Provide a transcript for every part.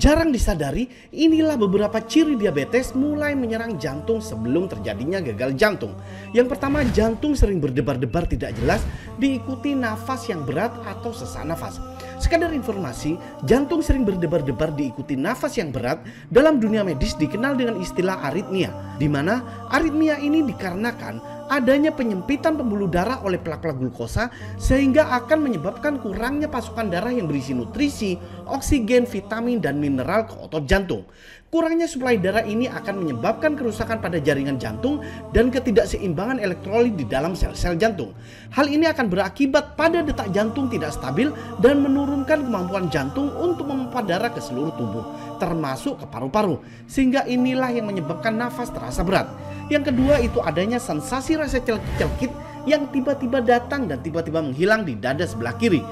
Jarang disadari, inilah beberapa ciri diabetes mulai menyerang jantung sebelum terjadinya gagal jantung. Yang pertama, jantung sering berdebar-debar tidak jelas diikuti nafas yang berat atau sesak nafas. Sekadar informasi, jantung sering berdebar-debar diikuti nafas yang berat dalam dunia medis dikenal dengan istilah aritmia, di mana aritmia ini dikarenakan adanya penyempitan pembuluh darah oleh plak-plak glukosa sehingga akan menyebabkan kurangnya pasokan darah yang berisi nutrisi, oksigen, vitamin, dan mineral ke otot jantung. Kurangnya suplai darah ini akan menyebabkan kerusakan pada jaringan jantung dan ketidakseimbangan elektrolit di dalam sel-sel jantung. Hal ini akan berakibat pada detak jantung tidak stabil dan menurunkan kemampuan jantung untuk memompa darah ke seluruh tubuh, termasuk ke paru-paru, sehingga inilah yang menyebabkan nafas terasa berat. Yang kedua itu adanya sensasi rasa celkit-celkit yang tiba-tiba datang dan tiba-tiba menghilang di dada sebelah kiri.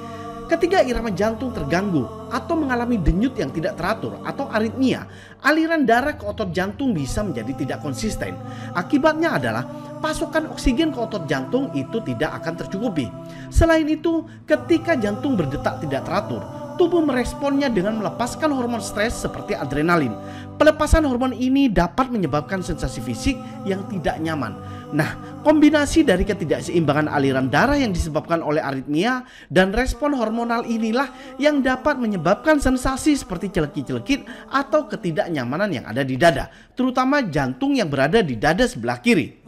Ketika irama jantung terganggu atau mengalami denyut yang tidak teratur atau aritmia, aliran darah ke otot jantung bisa menjadi tidak konsisten. Akibatnya adalah pasokan oksigen ke otot jantung itu tidak akan tercukupi. Selain itu, ketika jantung berdetak tidak teratur, tubuh meresponnya dengan melepaskan hormon stres seperti adrenalin. Pelepasan hormon ini dapat menyebabkan sensasi fisik yang tidak nyaman. Nah, kombinasi dari ketidakseimbangan aliran darah yang disebabkan oleh aritmia dan respon hormonal inilah yang dapat menyebabkan sensasi seperti celekit-celekit atau ketidaknyamanan yang ada di dada, terutama jantung yang berada di dada sebelah kiri.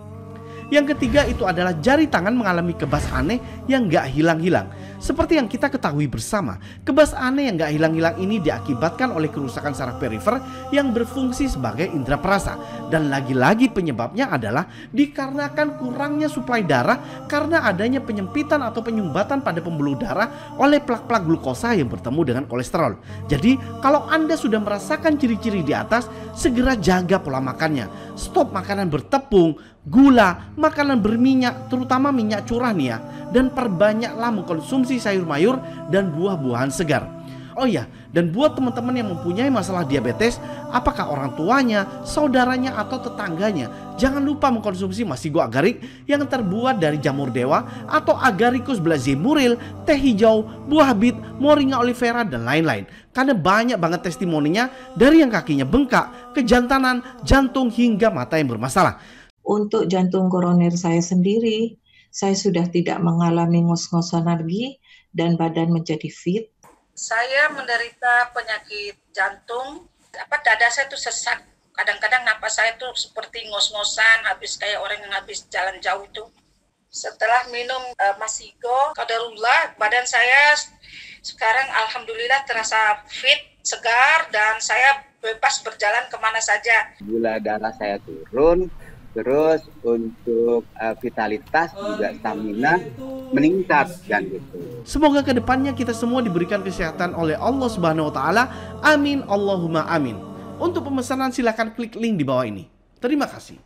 Yang ketiga itu adalah jari tangan mengalami kebas aneh yang gak hilang-hilang. Seperti yang kita ketahui bersama, kebas aneh yang gak hilang-hilang ini diakibatkan oleh kerusakan saraf perifer yang berfungsi sebagai indera perasa. Dan lagi-lagi penyebabnya adalah dikarenakan kurangnya suplai darah karena adanya penyempitan atau penyumbatan pada pembuluh darah oleh plak-plak glukosa yang bertemu dengan kolesterol. Jadi kalau Anda sudah merasakan ciri-ciri di atas, segera jaga pola makannya. Stop makanan bertepung, gula, makanan berminyak, terutama minyak curah nih ya. Dan perbanyaklah mengkonsumsi sayur mayur dan buah-buahan segar. Oh ya, dan buat teman-teman yang mempunyai masalah diabetes, apakah orang tuanya, saudaranya, atau tetangganya, jangan lupa mengkonsumsi masigo agarik yang terbuat dari jamur dewa atau Agaricus blazemuril, teh hijau, buah bit, moringa olivera, dan lain-lain. Karena banyak banget testimoninya dari yang kakinya bengkak, kejantanan, jantung, hingga mata yang bermasalah. Untuk jantung koroner saya sendiri, saya sudah tidak mengalami ngos-ngosan lagi dan badan menjadi fit. Saya menderita penyakit jantung, dada saya tuh sesak. Kadang-kadang napas saya tuh seperti ngos-ngosan, habis kayak orang yang habis jalan jauh itu. Setelah minum masigo, qadarullah, badan saya sekarang alhamdulillah terasa fit, segar, dan saya bebas berjalan kemana saja. Gula darah saya turun. Terus untuk vitalitas juga stamina meningkat kan gitu. Semoga kedepannya kita semua diberikan kesehatan oleh Allah Subhanahu Wa Taala. Amin Allahumma amin. Untuk pemesanan silakan klik link di bawah ini. Terima kasih.